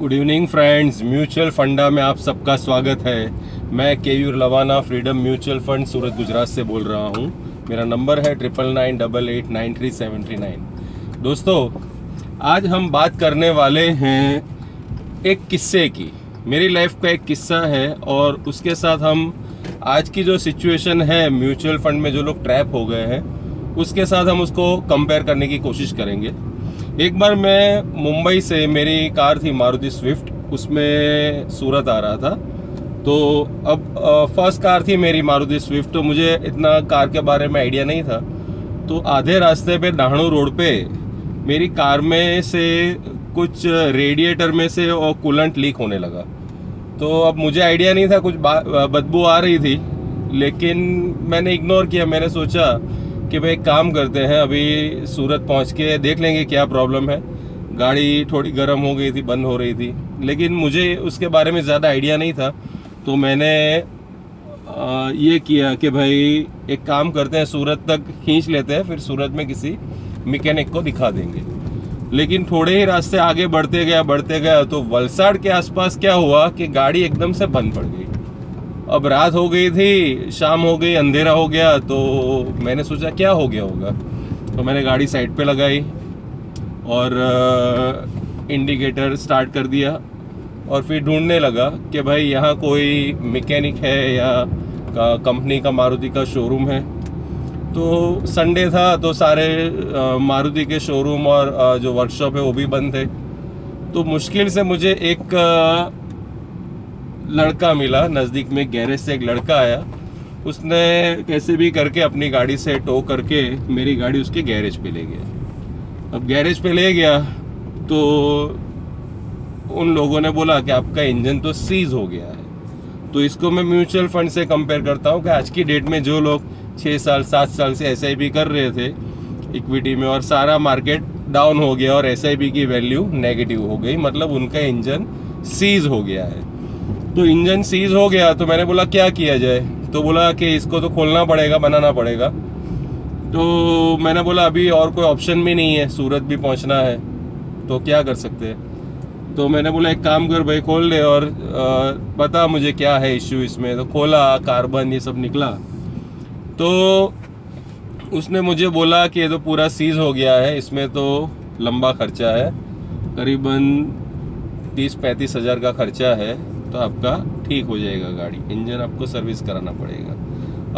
Good evening friends, mutual फंडा में आप सबका स्वागत है। मैं Keyur लवाना freedom mutual fund Surat Gujarat से बोल रहा हूँ। मेरा नंबर है 9998893739। दोस्तों, आज हम बात करने वाले हैं एक किस्से की। मेरी लाइफ का एक किस्सा है और उसके साथ हम आज की जो सिचुएशन है म्यूचुअल फंड में जो लोग ट्रैप हो गए हैं उसके साथ हम उसको कंपेयर करने की कोशिश करेंगे। एक बार मैं मुंबई से, मेरी कार थी मारुति स्विफ्ट, उसमें सूरत आ रहा था। तो अब फर्स्ट कार थी मेरी मारुति स्विफ्ट, तो मुझे इतना कार के बारे में आइडिया नहीं था। तो आधे रास्ते पे दाहणू रोड पे मेरी कार में से कुछ रेडिएटर में से और कूलेंट लीक होने लगा। तो अब मुझे आइडिया नहीं था, कुछ बदबू आ रही थी, लेकिन मैंने इग्नोर किया। मैंने सोचा कि भाई एक काम करते हैं, अभी सूरत पहुंच के देख लेंगे क्या प्रॉब्लम है। गाड़ी थोड़ी गर्म हो गई थी, बंद हो रही थी, लेकिन मुझे उसके बारे में ज़्यादा आइडिया नहीं था। तो मैंने ये किया कि भाई एक काम करते हैं, सूरत तक खींच लेते हैं, फिर सूरत में किसी मैकेनिक को दिखा देंगे। लेकिन थोड़े ही रास्ते आगे बढ़ते गया तो वलसाड़ के आसपास क्या हुआ कि गाड़ी एकदम से बंद पड़ गई। अब रात हो गई थी, शाम हो गई, अंधेरा हो गया। तो मैंने सोचा क्या हो गया होगा, तो मैंने गाड़ी साइड पे लगाई और इंडिकेटर स्टार्ट कर दिया और फिर ढूंढने लगा कि भाई यहाँ कोई मैकेनिक है या कंपनी का मारुति का शोरूम है। तो संडे था तो सारे मारुति के शोरूम और जो वर्कशॉप है वो भी बंद थे। तो मुश्किल से मुझे एक लड़का मिला, नज़दीक में गैरेज से एक लड़का आया। उसने कैसे भी करके अपनी गाड़ी से टो करके मेरी गाड़ी उसके गैरेज पे ले गया। अब गैरेज पे ले गया तो उन लोगों ने बोला कि आपका इंजन तो सीज हो गया है। तो इसको मैं म्यूचुअल फंड से कंपेयर करता हूँ कि आज की डेट में जो लोग 6 साल 7 साल से SIP कर रहे थे इक्विटी में, और सारा मार्केट डाउन हो गया और SIP की वैल्यू नेगेटिव हो गई, मतलब उनका इंजन सीज हो गया है। तो इंजन सीज हो गया तो मैंने बोला क्या किया जाए। तो बोला कि इसको तो खोलना पड़ेगा, बनाना पड़ेगा। तो मैंने बोला अभी और कोई ऑप्शन भी नहीं है, सूरत भी पहुंचना है, तो क्या कर सकते हैं। तो मैंने बोला एक काम कर भाई, खोल ले और बता मुझे क्या है इश्यू इसमें। तो खोला, कार्बन ये सब निकला। तो उसने मुझे बोला कि ये तो पूरा सीज हो गया है, इसमें तो लंबा खर्चा है, करीबन 30-35 हज़ार का खर्चा है, तो आपका ठीक हो जाएगा गाड़ी, इंजन आपको सर्विस कराना पड़ेगा।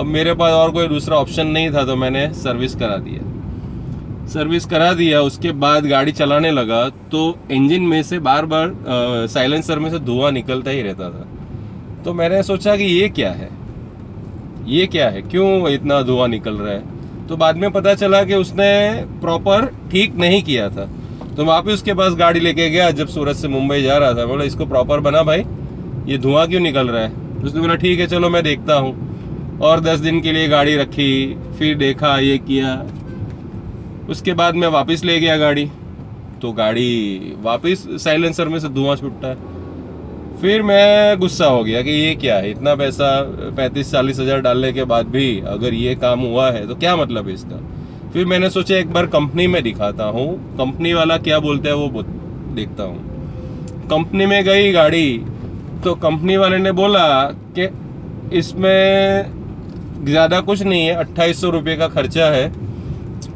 अब मेरे पास और कोई दूसरा ऑप्शन नहीं था, तो मैंने सर्विस करा दिया। उसके बाद गाड़ी चलाने लगा तो इंजन में से बार बार साइलेंसर में से धुआं निकलता ही रहता था। तो मैंने सोचा कि ये क्या है, क्यों इतना धुआं निकल रहा है। तो बाद में पता चला कि उसने प्रॉपर ठीक नहीं किया था। तो वापस उसके पास गाड़ी लेके गया, जब सूरत से मुंबई जा रहा था। बोला इसको प्रॉपर बना भाई, ये धुआं क्यों निकल रहा है। उसने बोला ठीक है चलो मैं देखता हूँ। और 10 दिन के लिए गाड़ी रखी, फिर देखा, ये किया। उसके बाद मैं वापस ले गया गाड़ी, तो गाड़ी वापस साइलेंसर में से धुआं छूटता है। फिर मैं गुस्सा हो गया कि ये क्या है, इतना पैसा 35-40 हज़ार डालने के बाद भी अगर ये काम हुआ है तो क्या मतलब है इसका। फिर मैंने सोचा एक बार कंपनी में दिखाता हूँ, कंपनी वाला क्या बोलता है वो देखता हूँ। कंपनी में गई गाड़ी, तो कंपनी वाले ने बोला कि इसमें ज़्यादा कुछ नहीं है, 2800 रुपये का खर्चा है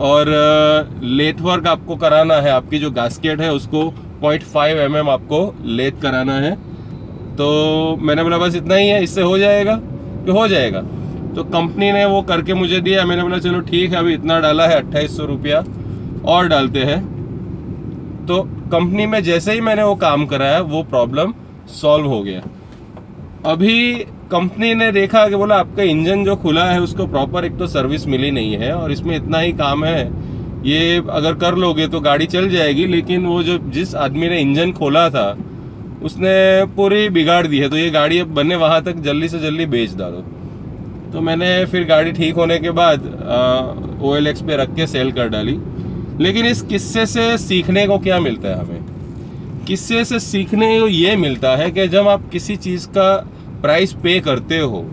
और लेथ वर्क आपको कराना है। आपकी जो गास्केट है उसको 0.5 mm आपको लेथ कराना है। तो मैंने बोला बस इतना ही है, इससे हो जाएगा। तो हो जाएगा। तो कंपनी ने वो करके मुझे दिया। मैंने बोला चलो ठीक है, अभी इतना डाला है, 2800 रुपया और डालते हैं। तो कंपनी में जैसे ही मैंने वो काम कराया, वो प्रॉब्लम सॉल्व हो गया। अभी कंपनी ने देखा कि बोला आपका इंजन जो खुला है उसको प्रॉपर एक तो सर्विस मिली नहीं है और इसमें इतना ही काम है, ये अगर कर लोगे तो गाड़ी चल जाएगी। लेकिन वो जो जिस आदमी ने इंजन खोला था उसने पूरी बिगाड़ दी है, तो ये गाड़ी अब बने वहाँ तक जल्दी से जल्दी बेच डालो। तो मैंने फिर गाड़ी ठीक होने के बाद OLX पे रख के सेल कर डाली। लेकिन इस किस्से से सीखने को क्या मिलता है हमें? किस्से से सीखने को ये मिलता है कि जब आप किसी चीज़ का प्राइस पे करते हो,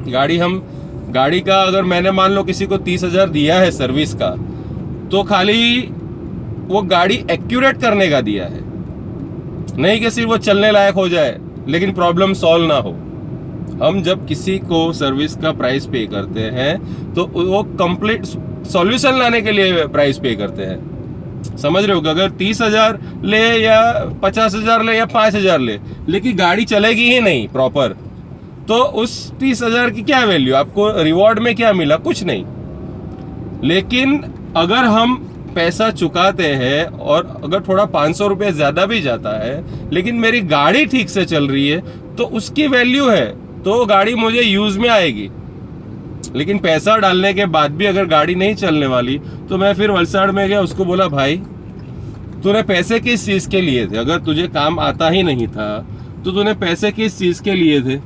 गाड़ी का अगर मैंने मान लो किसी को 30,000 दिया है सर्विस का, तो खाली वो गाड़ी एक्यूरेट करने का दिया है, नहीं कि सिर्फ वो चलने लायक हो जाए लेकिन प्रॉब्लम सॉल्व ना हो। हम जब किसी को सर्विस का प्राइस पे करते हैं तो वो कंप्लीट सॉल्यूशन लाने के लिए प्राइस पे करते हैं। समझ रहे हो? अगर 30,000 ले या 50,000 ले या 5,000 ले, लेकिन गाड़ी चलेगी ही नहीं प्रॉपर, तो उस 30,000 की क्या वैल्यू? आपको रिवॉर्ड में क्या मिला? कुछ नहीं। लेकिन अगर हम पैसा चुकाते हैं और अगर थोड़ा 500 रुपये ज्यादा भी जाता है लेकिन मेरी गाड़ी ठीक से चल रही है तो उसकी वैल्यू है, तो गाड़ी मुझे यूज में आएगी। लेकिन पैसा डालने के बाद भी अगर गाड़ी नहीं चलने वाली, तो मैं फिर वलसाड़ में गया, उसको बोला भाई तूने पैसे किस चीज के लिए थे? अगर तुझे काम आता ही नहीं था तो तूने पैसे किस चीज के लिए थे?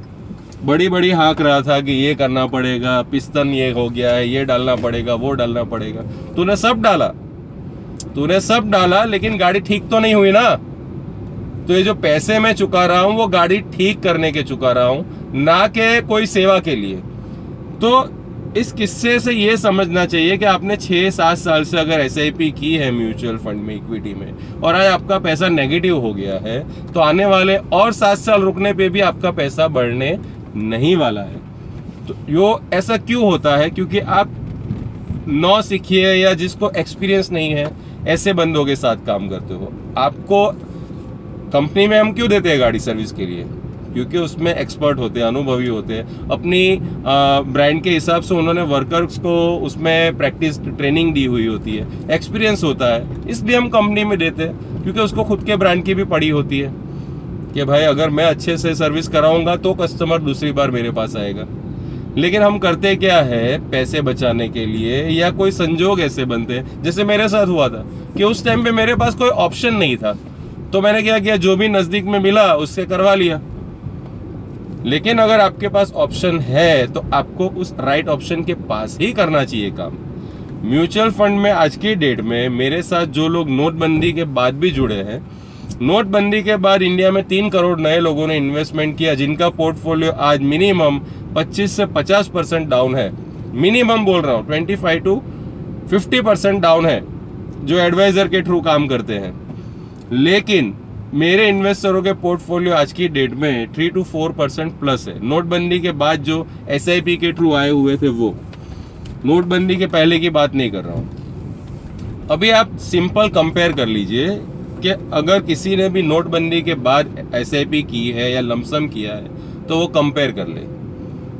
बड़ी बड़ी हाँक रहा था कि ये करना पड़ेगा, पिस्टन ये हो गया है, ये डालना पड़ेगा, वो डालना पड़ेगा। तूने सब डाला लेकिन गाड़ी ठीक तो नहीं हुई ना। तो ये जो पैसे मैं चुका रहा हूं वो गाड़ी ठीक करने के चुका रहा हूं, ना कि कोई सेवा के लिए। तो इस किस्से से ये समझना चाहिए कि आपने 6-7 साल से अगर SIP की है म्यूचुअल फंड में, इक्विटी में, और आज आपका पैसा नेगेटिव हो गया है, तो आने वाले और 7 साल रुकने पे भी आपका पैसा बढ़ने नहीं वाला है। तो यो ऐसा क्यों होता है? क्योंकि आप नौ सीखिए या जिसको एक्सपीरियंस नहीं है ऐसे बंदों के साथ काम करते हो। आपको कंपनी में हम क्यों देते हैं गाड़ी सर्विस के लिए? क्योंकि उसमें एक्सपर्ट होते हैं, अनुभवी होते हैं, अपनी ब्रांड के हिसाब से उन्होंने वर्कर्स को उसमें प्रैक्टिस ट्रेनिंग दी हुई होती है, एक्सपीरियंस होता है, इसलिए हम कंपनी में देते हैं। क्योंकि उसको खुद के ब्रांड की भी पड़ी होती है कि भाई अगर मैं अच्छे से सर्विस कराऊंगा तो कस्टमर दूसरी बार मेरे पास आएगा। लेकिन हम करते क्या है, पैसे बचाने के लिए या कोई संजोग ऐसे बनते हैं, जैसे मेरे साथ हुआ था कि उस टाइम पे मेरे पास कोई ऑप्शन नहीं था, तो मैंने क्या किया, जो भी नजदीक में मिला उससे करवा लिया। लेकिन अगर आपके पास ऑप्शन है तो आपको उस राइट ऑप्शन के पास ही करना चाहिए काम। म्यूचुअल फंड में आज की डेट में मेरे साथ जो लोग नोटबंदी के बाद भी जुड़े हैं, नोटबंदी के बाद इंडिया में 3 करोड़ नए लोगों ने इन्वेस्टमेंट किया, जिनका पोर्टफोलियो आज मिनिमम 25 से 50% डाउन है। मिनिमम बोल रहा हूँ, 25 to 50% डाउन है, जो एडवाइजर के थ्रू काम करते हैं। लेकिन मेरे इन्वेस्टरों के पोर्टफोलियो आज की डेट में 3 to 4% प्लस है। नोटबंदी के बाद जो SIP के थ्रू आए हुए थे वो, नोटबंदी के पहले की बात नहीं कर रहा हूँ। अभी आप सिंपल कंपेयर कर लीजिए कि अगर किसी ने भी नोटबंदी के बाद SIP की है या लमसम किया है तो वो कंपेयर कर ले।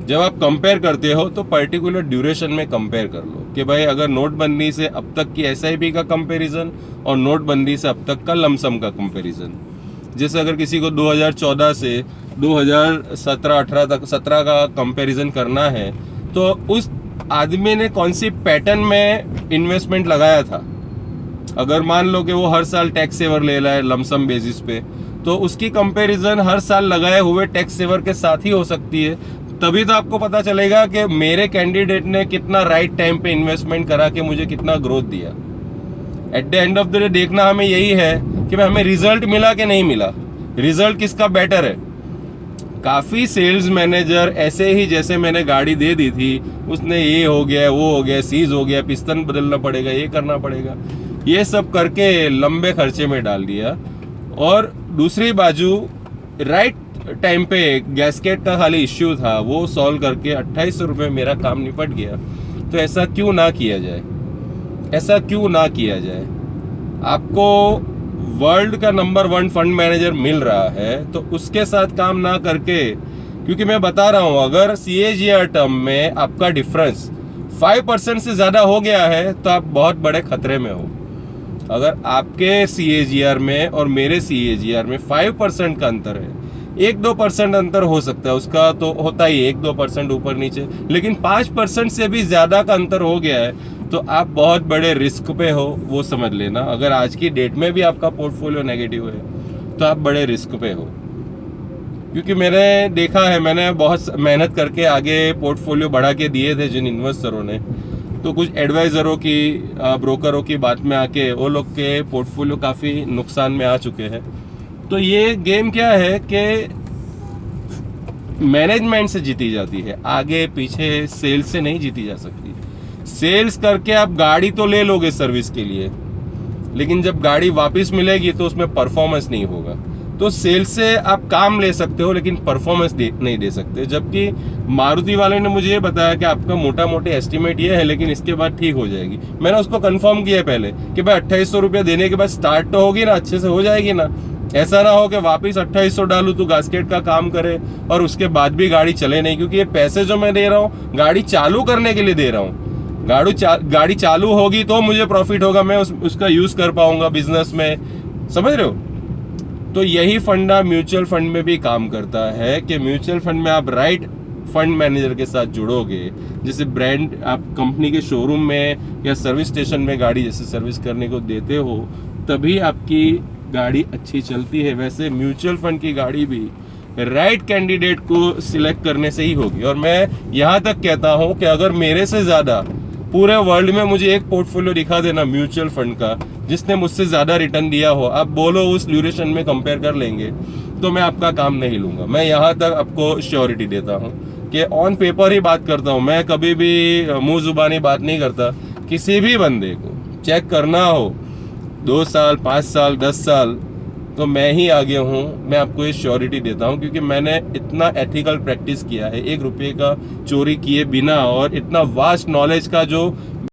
जब आप कंपेयर करते हो तो पर्टिकुलर ड्यूरेशन में कंपेयर कर लो कि भाई अगर नोटबंदी से अब तक की SIP का कंपैरिजन और नोटबंदी से अब तक का लमसम का कंपैरिजन। जैसे अगर किसी को 2014 से 2017-18 तक 17 का कंपैरिजन करना है तो उस आदमी ने कौन सी पैटर्न में इन्वेस्टमेंट लगाया था। अगर मान लो कि वो हर साल टैक्स सेवर ले रहा है लमसम बेसिस पे, तो उसकी कंपैरिजन हर साल लगाए हुए टैक्स सेवर के साथ ही हो सकती है। तभी तो आपको पता चलेगा कि मेरे कैंडिडेट ने कितना राइट टाइम पे इन्वेस्टमेंट करा के मुझे कितना ग्रोथ दिया। At the end of the day देखना हमें यही है कि भाई हमें रिजल्ट मिला कि नहीं मिला, रिजल्ट किसका बेटर है। काफ़ी सेल्स मैनेजर ऐसे ही, जैसे मैंने गाड़ी दे दी थी, उसने ये हो गया, वो हो गया, सीज हो गया, पिस्टन बदलना पड़ेगा, ये करना पड़ेगा, ये सब करके लंबे खर्चे में डाल दिया। और दूसरी बाजू राइट टाइम पे गैसकेट का खाली इश्यू था, वो सॉल्व करके 2800 रुपये मेरा काम निपट गया। तो ऐसा क्यों ना किया जाए, ऐसा क्यों ना किया जाए। आपको वर्ल्ड का नंबर 1 फंड मैनेजर मिल रहा है तो उसके साथ काम ना करके, क्योंकि मैं बता रहा हूं अगर CAGR टर्म में आपका डिफरेंस 5% से ज़्यादा हो गया है तो आप बहुत बड़े खतरे में हो। अगर आपके CAGR में और मेरे CAGR में 5% का अंतर है, 1-2% अंतर हो सकता है, उसका तो होता ही 1-2% ऊपर नीचे, लेकिन 5% से भी ज़्यादा का अंतर हो गया है तो आप बहुत बड़े रिस्क पे हो, वो समझ लेना। अगर आज की डेट में भी आपका पोर्टफोलियो नेगेटिव है तो आप बड़े रिस्क पे हो। क्योंकि मैंने देखा है, मैंने बहुत मेहनत करके आगे पोर्टफोलियो बढ़ा के दिए थे जिन इन्वेस्टरों ने, तो कुछ एडवाइज़रों की, ब्रोकरों की बात में आके वो लोग के पोर्टफोलियो काफ़ी नुकसान में आ चुके हैं। तो ये गेम क्या है कि मैनेजमेंट से जीती जाती है, आगे पीछे सेल्स से नहीं जीती जा सकती। सेल्स करके आप गाड़ी तो ले लोगे सर्विस के लिए, लेकिन जब गाड़ी वापस मिलेगी तो उसमें परफॉर्मेंस नहीं होगा। तो सेल्स से आप काम ले सकते हो लेकिन परफॉर्मेंस नहीं दे सकते। जबकि मारुति वाले ने मुझे ये बताया कि आपका मोटा मोटी एस्टिमेट ये है लेकिन इसके बाद ठीक हो जाएगी। मैंने उसको कंफर्म किया पहले कि भाई 2800 रुपया देने के बाद स्टार्ट तो होगी ना, अच्छे से हो जाएगी ना। ऐसा ना हो कि वापस 2800 डालूं तो गास्केट का काम करे और उसके बाद भी गाड़ी चले नहीं, क्योंकि ये पैसे जो मैं दे रहा हूँ गाड़ी चालू करने के लिए दे रहा हूँ। गाड़ी चालू होगी तो मुझे प्रॉफिट होगा, मैं उसका यूज कर पाऊंगा बिजनेस में, समझ रहे हो। तो यही फंडा म्यूचुअल फंड में भी काम करता है कि म्यूचुअल फंड में आप राइट फंड मैनेजर के साथ जुड़ोगे, जैसे ब्रांड आप कंपनी के शोरूम में या सर्विस स्टेशन में गाड़ी जैसे सर्विस करने को देते हो तभी आपकी गाड़ी अच्छी चलती है। वैसे म्यूचुअल फंड की गाड़ी भी राइट कैंडिडेट को सिलेक्ट करने से ही होगी। और मैं यहाँ तक कहता हूँ कि अगर मेरे से ज़्यादा पूरे वर्ल्ड में मुझे एक पोर्टफोलियो दिखा देना म्यूचुअल फंड का जिसने मुझसे ज़्यादा रिटर्न दिया हो, आप बोलो उस ड्यूरेशन में कंपेयर कर लेंगे, तो मैं आपका काम नहीं लूँगा। मैं यहाँ तक आपको श्योरिटी देता हूँ कि ऑन पेपर ही बात करता हूँ, मैं कभी भी मुंह जुबानी बात नहीं करता। किसी भी बंदे को चेक करना हो 2 साल 5 साल 10 साल तो मैं ही आगे हूँ, मैं आपको ये श्योरिटी देता हूँ, क्योंकि मैंने इतना एथिकल प्रैक्टिस किया है 1 रुपये का चोरी किए बिना, और इतना वास्ट नॉलेज का जो